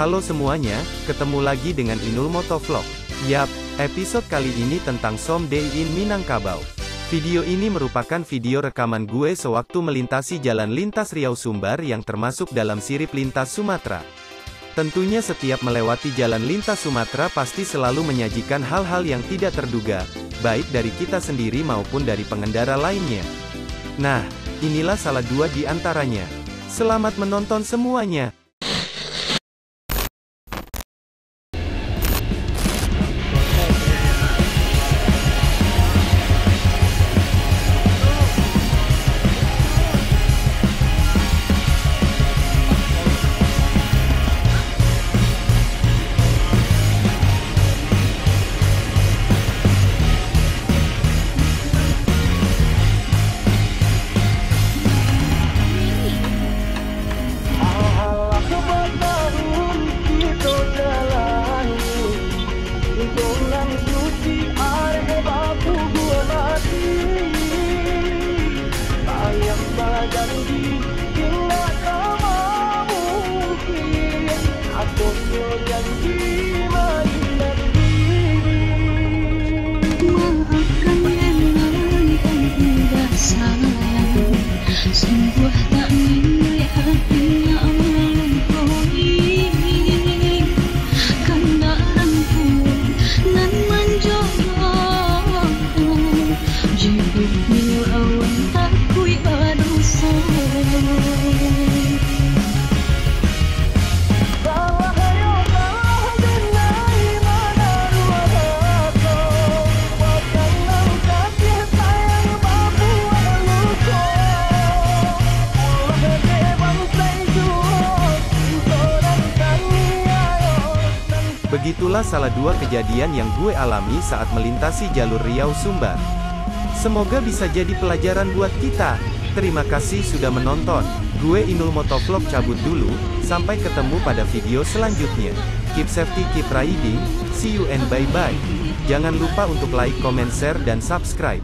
Halo semuanya, ketemu lagi dengan Inul Motovlog. Yap, episode kali ini tentang Some Day in Minangkabau. Video ini merupakan video rekaman gue sewaktu melintasi jalan lintas Riau Sumbar yang termasuk dalam sirip lintas Sumatera. Tentunya setiap melewati jalan lintas Sumatera pasti selalu menyajikan hal-hal yang tidak terduga, baik dari kita sendiri maupun dari pengendara lainnya. Nah, inilah salah dua di antaranya. Selamat menonton semuanya. Sungguh tak melihat dunia melampaui kendaraan nan menjogo jibuk mil awan tak kui badosa. Begitulah salah dua kejadian yang gue alami saat melintasi jalur Riau Sumbar. Semoga bisa jadi pelajaran buat kita. Terima kasih sudah menonton. Gue Inul Motovlog cabut dulu, sampai ketemu pada video selanjutnya. Keep safety, keep riding, see you and bye-bye. Jangan lupa untuk like, comment, share, dan subscribe.